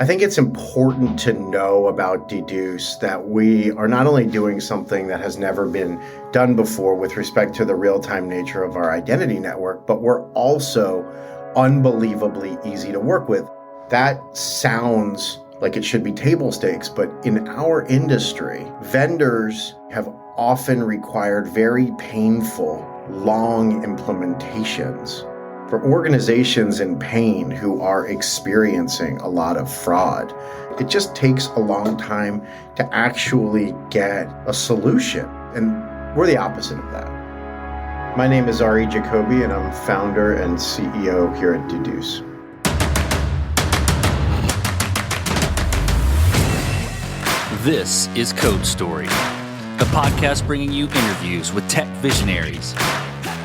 I think it's important to know about Deduce that we are not only doing something that has never been done before with respect to the real-time nature of our identity network, but we're also unbelievably easy to work with. That sounds like it should be table stakes, but in our industry, vendors have often required very painful, long implementations. For organizations in pain who are experiencing a lot of fraud, it just takes a long time to actually get a solution. And we're the opposite of that. My name is Ari Jacoby, and I'm founder and CEO here at Deduce. This is Code Story, the podcast bringing you interviews with tech visionaries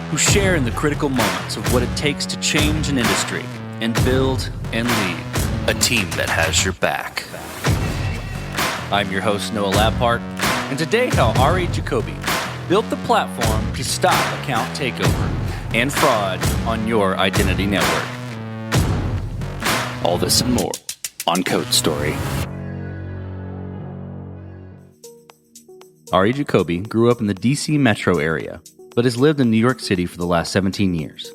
who share in the critical moments of what it takes to change an industry and build and lead a team that has your back. I'm your host, Noah Lampart, and today how Ari Jacoby built the platform to stop account takeover and fraud on your identity network. All this and more on Code Story. Ari Jacoby grew up in the DC metro area, but has lived in New York City for the last 17 years.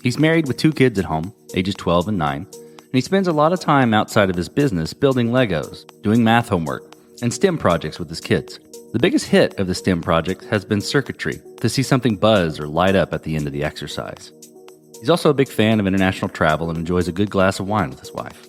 He's married with 2 kids at home, ages 12 and 9, and he spends a lot of time outside of his business building Legos, doing math homework, and STEM projects with his kids. The biggest hit of the STEM project has been circuitry, to see something buzz or light up at the end of the exercise. He's also a big fan of international travel and enjoys a good glass of wine with his wife.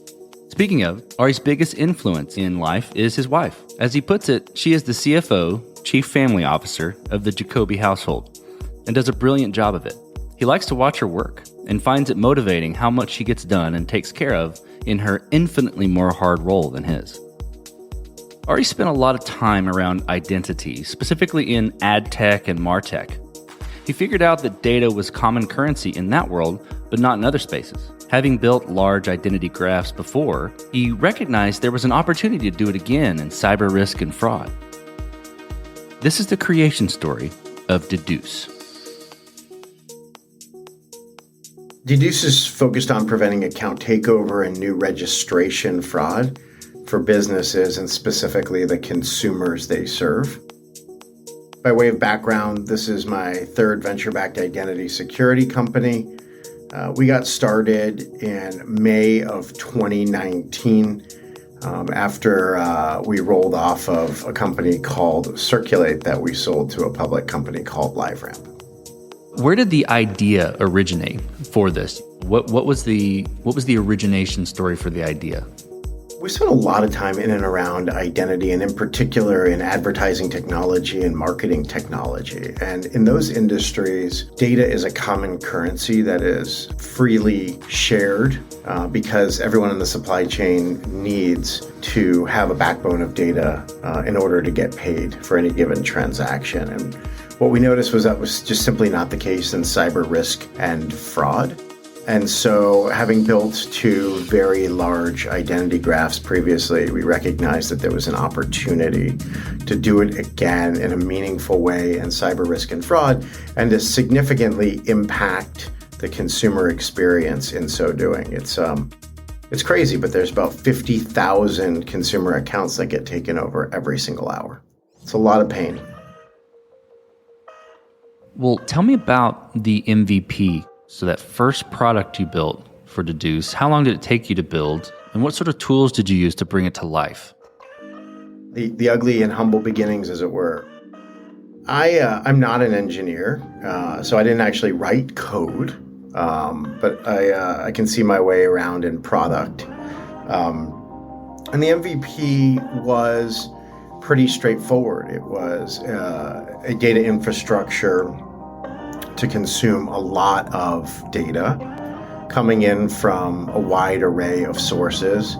Speaking of, Ari's biggest influence in life is his wife. As he puts it, she is the CFO, Chief Family Officer of the Jacoby Household, and does a brilliant job of it. He likes to watch her work and finds it motivating how much she gets done and takes care of in her infinitely more hard role than his. Ari spent a lot of time around identity, specifically in ad tech and martech. He figured out that data was common currency in that world, but not in other spaces. Having built large identity graphs before, he recognized there was an opportunity to do it again in cyber risk and fraud. This is the creation story of Deduce. Deduce is focused on preventing account takeover and new registration fraud for businesses and specifically the consumers they serve. By way of background, this is my 3rd venture-backed identity security company. We got started in May of 2019 after we rolled off of a company called Circulate that we sold to a public company called LiveRamp. Where did the idea originate for this? What was the origination story for the idea? We spent a lot of time in and around identity, and in particular in advertising technology and marketing technology. And in those industries, data is a common currency that is freely shared because everyone in the supply chain needs to have a backbone of data in order to get paid for any given transaction. And what we noticed was that was just simply not the case in cyber risk and fraud. And so having built 2 very large identity graphs previously, we recognized that there was an opportunity to do it again in a meaningful way in cyber risk and fraud and to significantly impact the consumer experience in so doing. It's crazy, but there's about 50,000 consumer accounts that get taken over every single hour. It's a lot of pain. Well, tell me about the MVP. So that first product you built for Deduce, how long did it take you to build, and what sort of tools did you use to bring it to life? The ugly and humble beginnings, as it were. I'm not an engineer, so I didn't actually write code, but I can see my way around in product. And the MVP was pretty straightforward. It was a data infrastructure to consume a lot of data coming in from a wide array of sources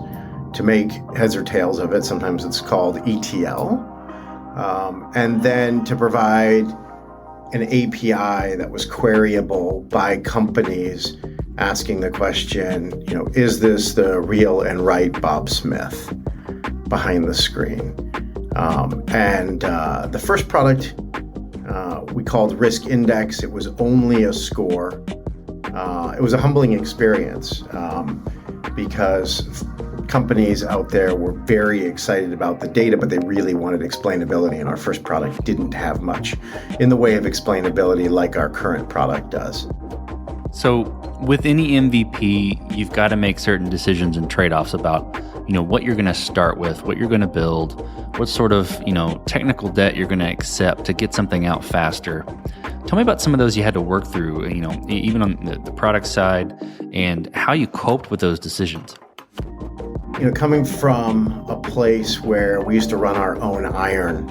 to make heads or tails of it. Sometimes it's called ETL. And then to provide an API that was queryable by companies asking the question, is this the real and right Bob Smith behind the screen? And the first product we called Risk Index. It was only a score. It was a humbling experience because companies out there were very excited about the data, but they really wanted explainability, and our first product didn't have much in the way of explainability like our current product does. So with any MVP, you've got to make certain decisions and trade-offs about, what you're going to start with, what you're going to build, what sort of, technical debt you're going to accept to get something out faster. Tell me about some of those you had to work through, even on the product side, and how you coped with those decisions. Coming from a place where we used to run our own iron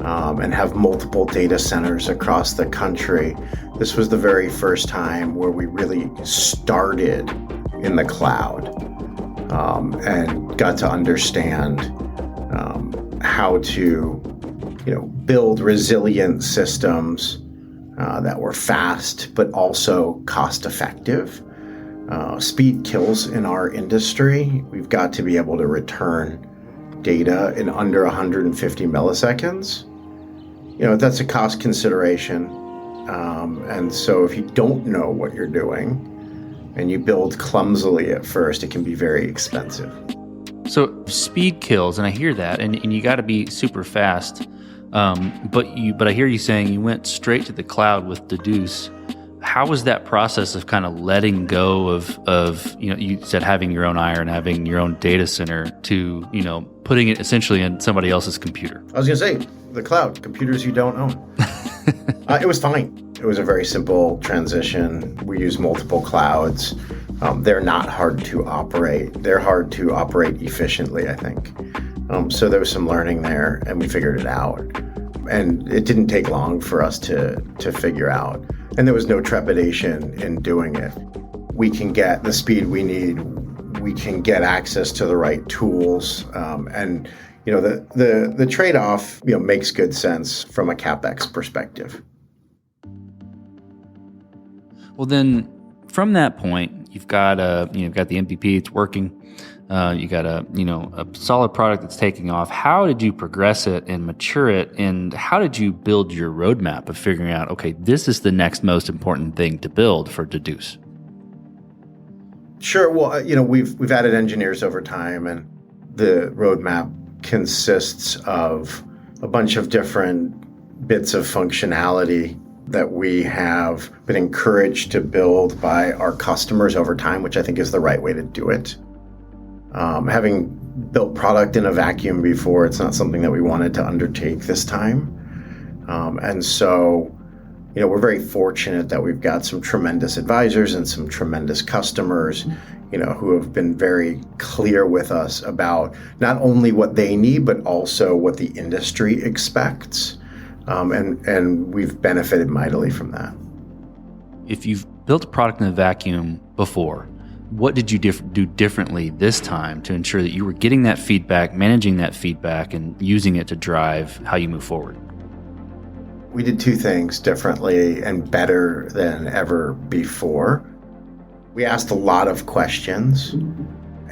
and have multiple data centers across the country, this was the very first time where we really started in the cloud and got to understand how to, build resilient systems that were fast but also cost effective. Speed kills in our industry. We've got to be able to return data in under 150 milliseconds. That's a cost consideration. And so if you don't know what you're doing and you build clumsily at first, it can be very expensive. So speed kills, and I hear that, and you got to be super fast. But I hear you saying you went straight to the cloud with Deduce. How was that process of kind of letting go of you said having your own iron, having your own data center, to putting it essentially in somebody else's computer? I was going to say, the cloud, computers you don't own. It was fine. It was a very simple transition. We use multiple clouds. They're not hard to operate. They're hard to operate efficiently, I think. So there was some learning there, and we figured it out. And it didn't take long for us to figure out. And there was no trepidation in doing it. We can get the speed we need. We can get access to the right tools. And the trade-off makes good sense from a CapEx perspective. Well, then from that point, you've got you've got the MVP, it's working. You got a solid product that's taking off. How did you progress it and mature it, and how did you build your roadmap of figuring out, okay, this is the next most important thing to build for Deduce? Sure. Well, we've added engineers over time, and the roadmap consists of a bunch of different bits of functionality that we have been encouraged to build by our customers over time, which I think is the right way to do it. Having built product in a vacuum before, it's not something that we wanted to undertake this time. And so, we're very fortunate that we've got some tremendous advisors and some tremendous customers, who have been very clear with us about not only what they need, but also what the industry expects. And we've benefited mightily from that. If you've built a product in a vacuum before, what did you do differently this time to ensure that you were getting that feedback, managing that feedback, and using it to drive how you move forward? We did two things differently and better than ever before. We asked a lot of questions,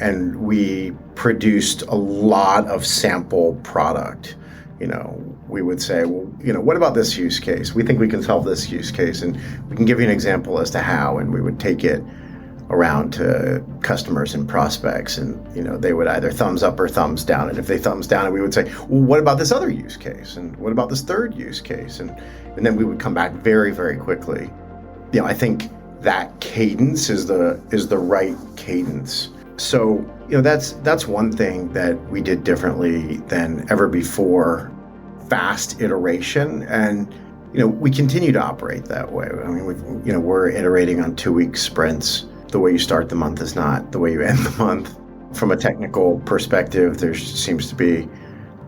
and we produced a lot of sample product. We would say, well, what about this use case? We think we can solve this use case, and we can give you an example as to how, and we would take it around to customers and prospects, and they would either thumbs up or thumbs down. And if they thumbs down, we would say, well, what about this other use case? And what about this third use case? And then we would come back very, very quickly. I think that cadence is the right cadence. So, that's one thing that we did differently than ever before. Fast iteration, and we continue to operate that way. I mean, we're iterating on 2-week sprints. The way you start the month is not the way you end the month. From a technical perspective, there seems to be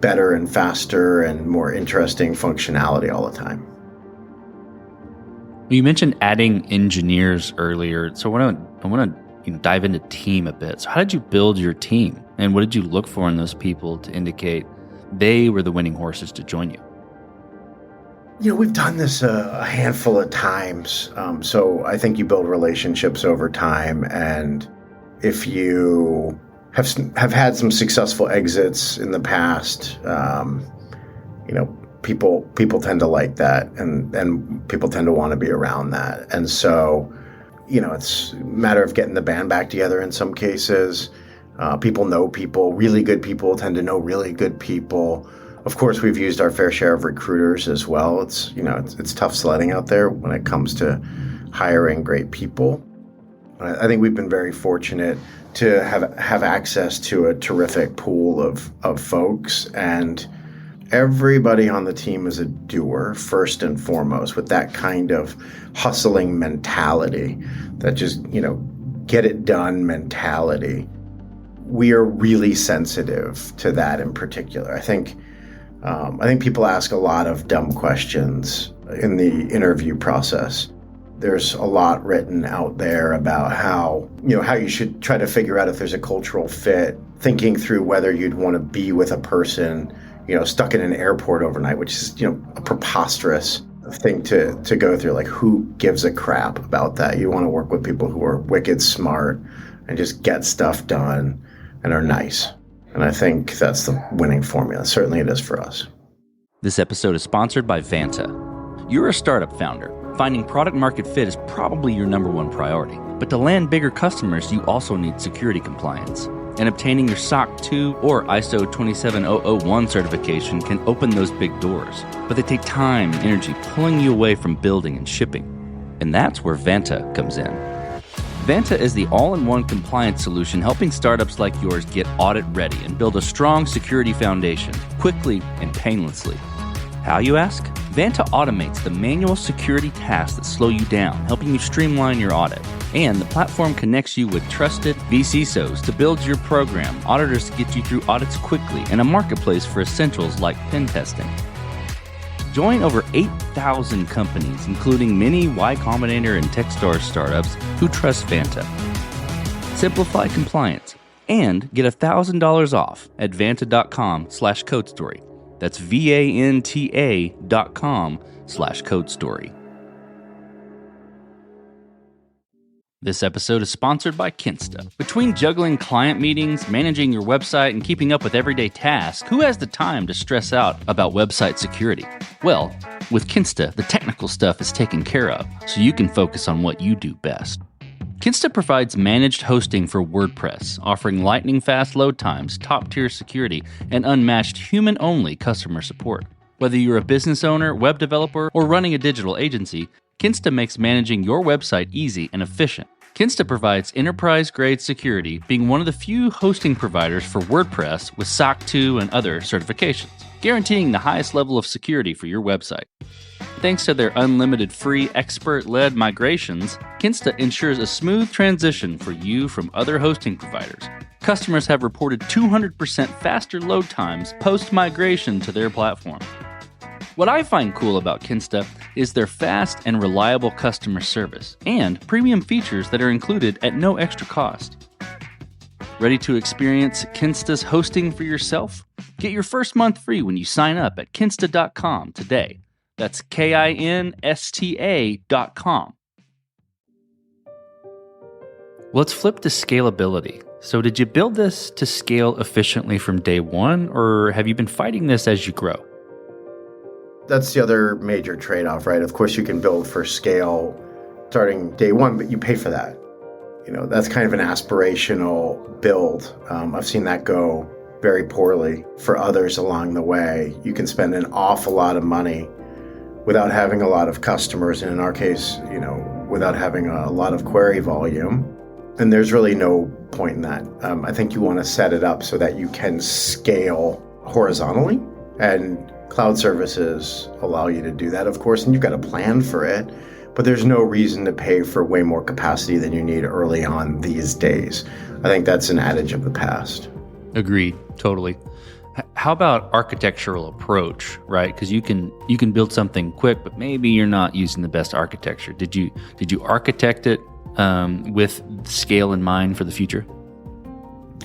better and faster and more interesting functionality all the time. You mentioned adding engineers earlier, so I want to dive into team a bit. So how did you build your team, and what did you look for in those people to indicate they were the winning horses to join you? We've done this a handful of times. So I think you build relationships over time. And if you have had some successful exits in the past, people tend to like that, and people tend to want to be around that. And so, it's a matter of getting the band back together in some cases. People know people. Really good people tend to know really good people. Of course, we've used our fair share of recruiters as well. It's tough sledding out there when it comes to hiring great people. I think we've been very fortunate to have access to a terrific pool of folks, and everybody on the team is a doer first and foremost, with that kind of hustling mentality, that just, get it done mentality. We are really sensitive to that in particular. I think people ask a lot of dumb questions in the interview process. There's a lot written out there about how you should try to figure out if there's a cultural fit, thinking through whether you'd want to be with a person, stuck in an airport overnight, which is, a preposterous thing to go through. Like, who gives a crap about that? You want to work with people who are wicked smart and just get stuff done and are nice. And I think that's the winning formula. Certainly it is for us. This episode is sponsored by Vanta. You're a startup founder. Finding product market fit is probably your number one priority. But to land bigger customers, you also need security compliance. And obtaining your SOC 2 or ISO 27001 certification can open those big doors. But they take time and energy pulling you away from building and shipping. And that's where Vanta comes in. Vanta is the all-in-one compliance solution helping startups like yours get audit ready and build a strong security foundation quickly and painlessly. How, you ask? Vanta automates the manual security tasks that slow you down, helping you streamline your audit. And the platform connects you with trusted vCISOs to build your program, auditors to get you through audits quickly, and a marketplace for essentials like pen testing. Join over 8,000 companies, including many Y Combinator and Techstars startups who trust Vanta. Simplify compliance and get $1,000 off at vanta.com/codestory. That's VANTA.com/codestory. This episode is sponsored by Kinsta. Between juggling client meetings, managing your website, and keeping up with everyday tasks, who has the time to stress out about website security? Well, with Kinsta, the technical stuff is taken care of, so you can focus on what you do best. Kinsta provides managed hosting for WordPress, offering lightning-fast load times, top-tier security, and unmatched human-only customer support. Whether you're a business owner, web developer, or running a digital agency, Kinsta makes managing your website easy and efficient. Kinsta provides enterprise-grade security, being one of the few hosting providers for WordPress with SOC 2 and other certifications, guaranteeing the highest level of security for your website. Thanks to their unlimited free expert-led migrations, Kinsta ensures a smooth transition for you from other hosting providers. Customers have reported 200% faster load times post-migration to their platform. What I find cool about Kinsta is their fast and reliable customer service and premium features that are included at no extra cost. Ready to experience Kinsta's hosting for yourself? Get your first month free when you sign up at kinsta.com today. That's KINSTA.com. Let's flip to scalability. So did you build this to scale efficiently from day one, or have you been fighting this as you grow? That's the other major trade-off, right? Of course, you can build for scale starting day one, but you pay for that. That's kind of an aspirational build. I've seen that go very poorly for others along the way. You can spend an awful lot of money without having a lot of customers, and in our case, without having a lot of query volume. And there's really no point in that. I think you want to set it up so that you can scale horizontally, and cloud services allow you to do that, of course, and you've got a plan for it, but there's no reason to pay for way more capacity than you need early on these days. I think that's an adage of the past. Agreed, totally. How about architectural approach, right? Because you can build something quick, but maybe you're not using the best architecture. Did you architect it with scale in mind for the future?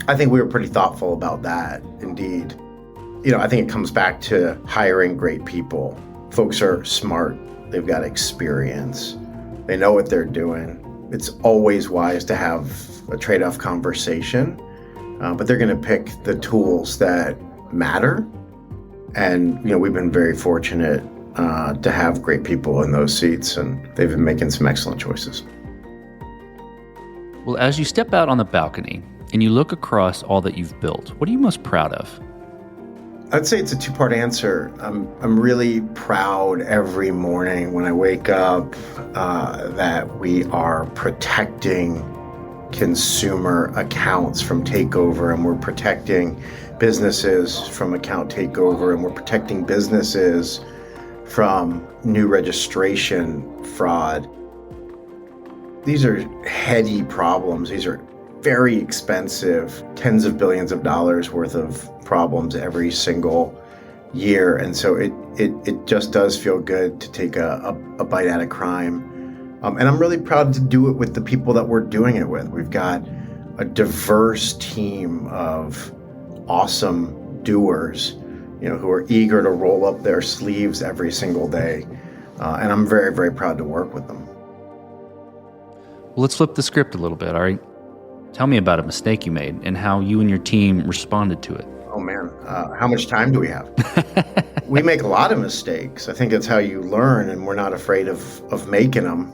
I think we were pretty thoughtful about that, indeed. I think it comes back to hiring great people. Folks are smart. They've got experience. They know what they're doing. It's always wise to have a trade-off conversation, but they're going to pick the tools that matter. And, we've been very fortunate to have great people in those seats, and they've been making some excellent choices. Well, as you step out on the balcony and you look across all that you've built, what are you most proud of? I'd say it's a two-part answer. I'm really proud every morning when I wake up that we are protecting consumer accounts from takeover, and we're protecting businesses from account takeover, and we're protecting businesses from new registration fraud. These are heady problems. These are very expensive, tens of billions of dollars worth of problems every single year. And so it just does feel good to take a bite out of crime. And I'm really proud to do it with the people that we're doing it with. We've got a diverse team of awesome doers, who are eager to roll up their sleeves every single day. And I'm very, very proud to work with them. Well, let's flip the script a little bit, Ari. Tell me about a mistake you made and how you and your team responded to it. Oh man, how much time do we have? We make a lot of mistakes. I think that's how you learn, and we're not afraid of making them.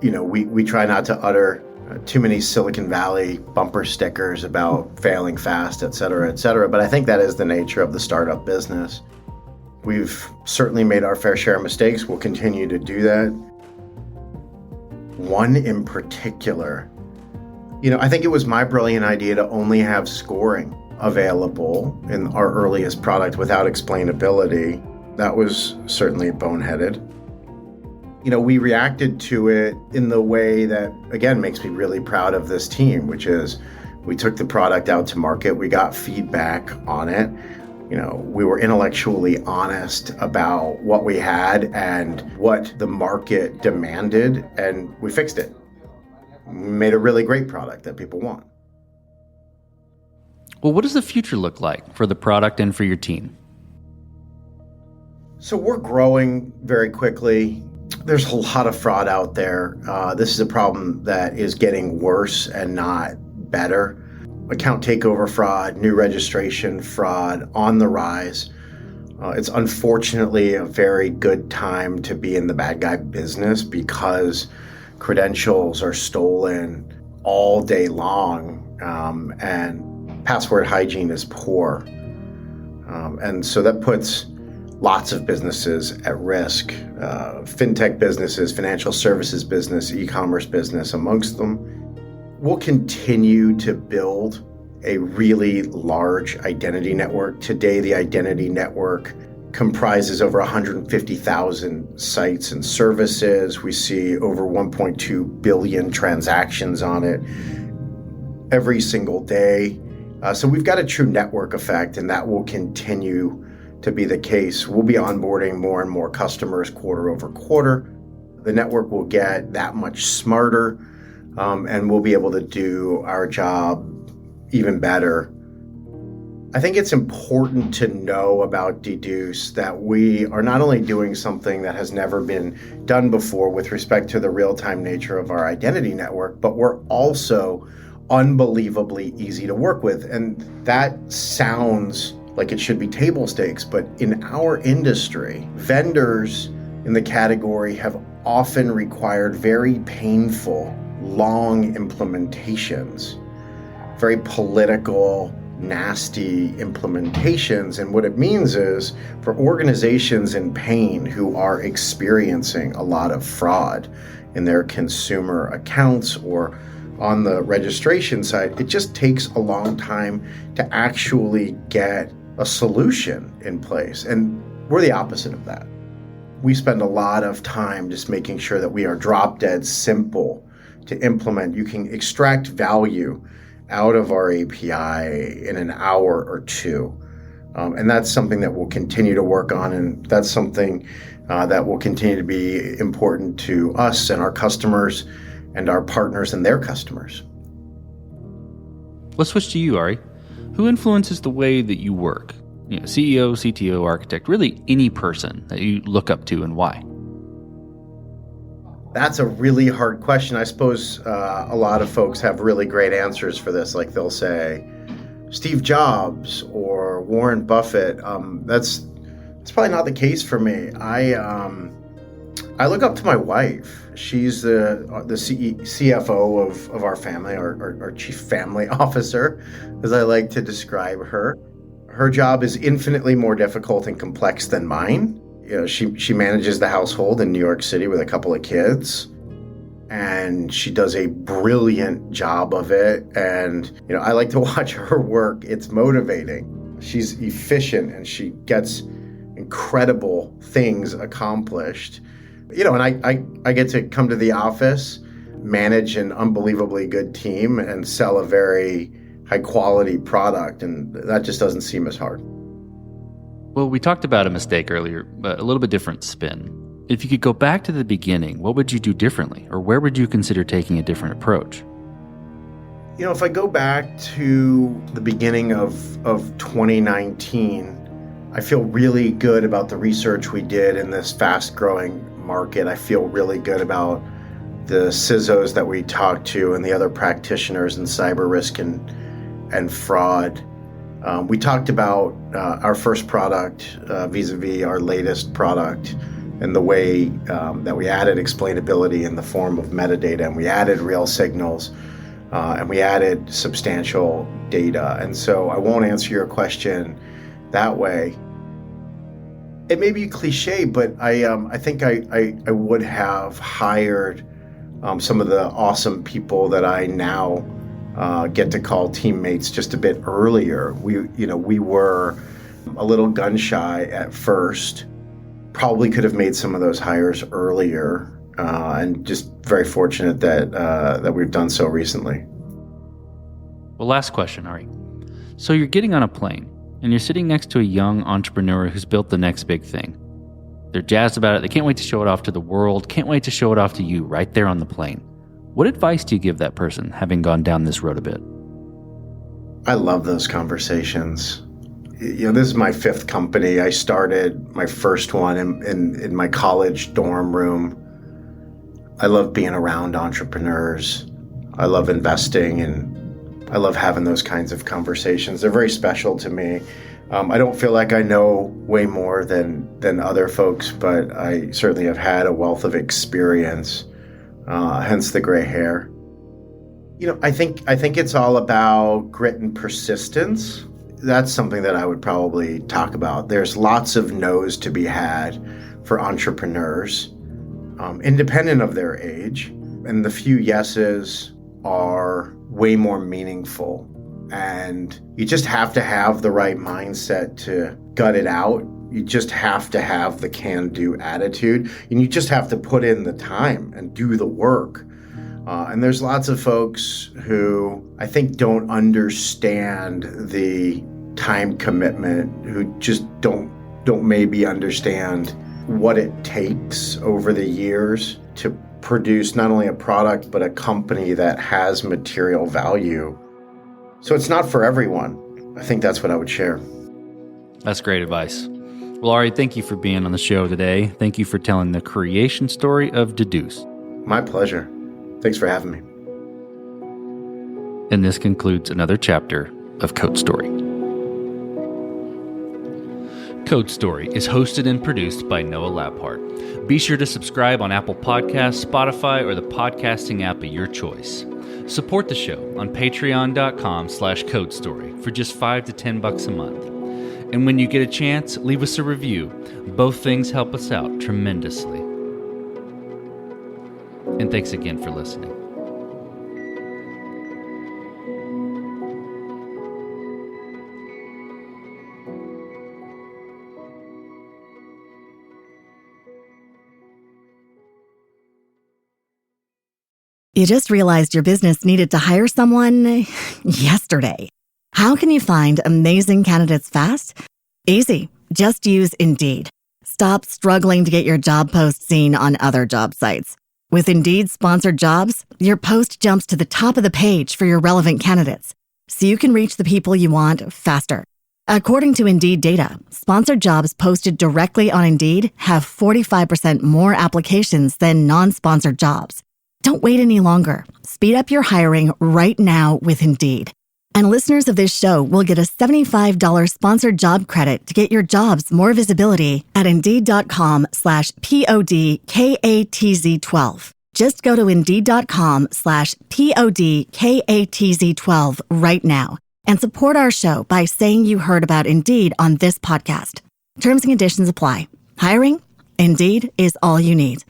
We try not to utter too many Silicon Valley bumper stickers about failing fast, et cetera, but I think that is the nature of the startup business. We've certainly made our fair share of mistakes. We'll continue to do that. One in particular, I think it was my brilliant idea to only have scoring available in our earliest product without explainability. That was certainly boneheaded. We reacted to it in the way that, again, makes me really proud of this team, which is we took the product out to market. We got feedback on it. We were intellectually honest about what we had and what the market demanded, and we fixed it. We made a really great product that people want. Well, what does the future look like for the product and for your team? So we're growing very quickly. There's a lot of fraud out there. This is a problem that is getting worse and not better. Account takeover fraud, new registration fraud on the rise. It's unfortunately a very good time to be in the bad guy business because credentials are stolen all day long, and password hygiene is poor. And so that puts lots of businesses at risk, fintech businesses, financial services business, e-commerce business amongst them. We'll continue to build a really large identity network. Today, the identity network comprises over 150,000 sites and services. We see over 1.2 billion transactions on it every single day. So we've got a true network effect, and that will continue to be the case. We'll be onboarding more and more customers quarter over quarter. The network will get that much smarter, and we'll be able to do our job even better. I think it's important to know about Deduce that we are not only doing something that has never been done before with respect to the real-time nature of our identity network, but we're also unbelievably easy to work with. And that sounds like it should be table stakes, but in our industry, vendors in the category have often required very painful, long implementations, very political, nasty implementations. And what it means is for organizations in pain who are experiencing a lot of fraud in their consumer accounts or on the registration side, it just takes a long time to actually get a solution in place. And we're the opposite of that. We spend a lot of time just making sure that we are drop dead simple to implement. You can extract value out of our API in an hour or two. And that's something that we'll continue to work on. And that's something that will continue to be important to us and our customers and our partners and their customers. Let's switch to you, Ari. Who influences the way that you work? CEO, CTO, architect, really any person that you look up to, and why? That's a really hard question. I suppose a lot of folks have really great answers for this. Like they'll say Steve Jobs or Warren Buffett. That's probably not the case for me. I look up to my wife. She's the CFO of our family, our chief family officer, as I like to describe her. Her job is infinitely more difficult and complex than mine. She manages the household in New York City with a couple of kids, and she does a brilliant job of it. And, I like to watch her work. It's motivating. She's efficient and she gets incredible things accomplished. And I get to come to the office, manage an unbelievably good team, and sell a very high quality product. And that just doesn't seem as hard. Well, we talked about a mistake earlier, but a little bit different spin. If you could go back to the beginning, what would you do differently? Or where would you consider taking a different approach? If I go back to the beginning of 2019, I feel really good about the research we did in this fast-growing market. I feel really good about the CISOs that we talked to and the other practitioners in cyber risk and fraud. We talked about our first product vis-a-vis our latest product and the way that we added explainability in the form of metadata, and we added real signals, and we added substantial data. And so I won't answer your question that way. It may be cliche, but I think I would have hired some of the awesome people that I now get to call teammates just a bit earlier. We were a little gun shy at first. Probably could have made some of those hires earlier, and just very fortunate that we've done so recently. Well, last question, Ari. So you're getting on a plane, and you're sitting next to a young entrepreneur who's built the next big thing. They're jazzed about it. They can't wait to show it off to the world, can't wait to show it off to you right there on the plane. What advice do you give that person, having gone down this road a bit? I love those conversations. This is my fifth company. I started my first one in my college dorm room. I love being around entrepreneurs. I love investing, and I love having those kinds of conversations. They're very special to me. I don't feel like I know way more than other folks, but I certainly have had a wealth of experience, hence the gray hair. I think it's all about grit and persistence. That's something that I would probably talk about. There's lots of no's to be had for entrepreneurs, independent of their age, and the few yeses are way more meaningful. And you just have to have the right mindset to gut it out. You just have to have the can-do attitude, and you just have to put in the time and do the work. And there's lots of folks who I think don't understand the time commitment, who just don't maybe understand what it takes over the years to produce not only a product, but a company that has material value. So it's not for everyone. I think that's what I would share. That's great advice. Well, Ari, thank you for being on the show today. Thank you for telling the creation story of Deduce. My pleasure. Thanks for having me. And this concludes another chapter of Code Story. Code Story is hosted and produced by Noah Labhart. Be sure to subscribe on Apple Podcasts, Spotify, or the podcasting app of your choice. Support the show on patreon.com/codestory for just $5 to $10 a month. And when you get a chance, leave us a review. Both things help us out tremendously. And thanks again for listening. You just realized your business needed to hire someone yesterday. How can you find amazing candidates fast? Easy. Just use Indeed. Stop struggling to get your job post seen on other job sites. With Indeed sponsored jobs, your post jumps to the top of the page for your relevant candidates, so you can reach the people you want faster. According to Indeed data, sponsored jobs posted directly on Indeed have 45% more applications than non-sponsored jobs. Don't wait any longer. Speed up your hiring right now with Indeed. And listeners of this show will get a $75 sponsored job credit to get your jobs more visibility at Indeed.com/PODKATZ12. Just go to Indeed.com/PODKATZ12 right now and support our show by saying you heard about Indeed on this podcast. Terms and conditions apply. Hiring? Indeed is all you need.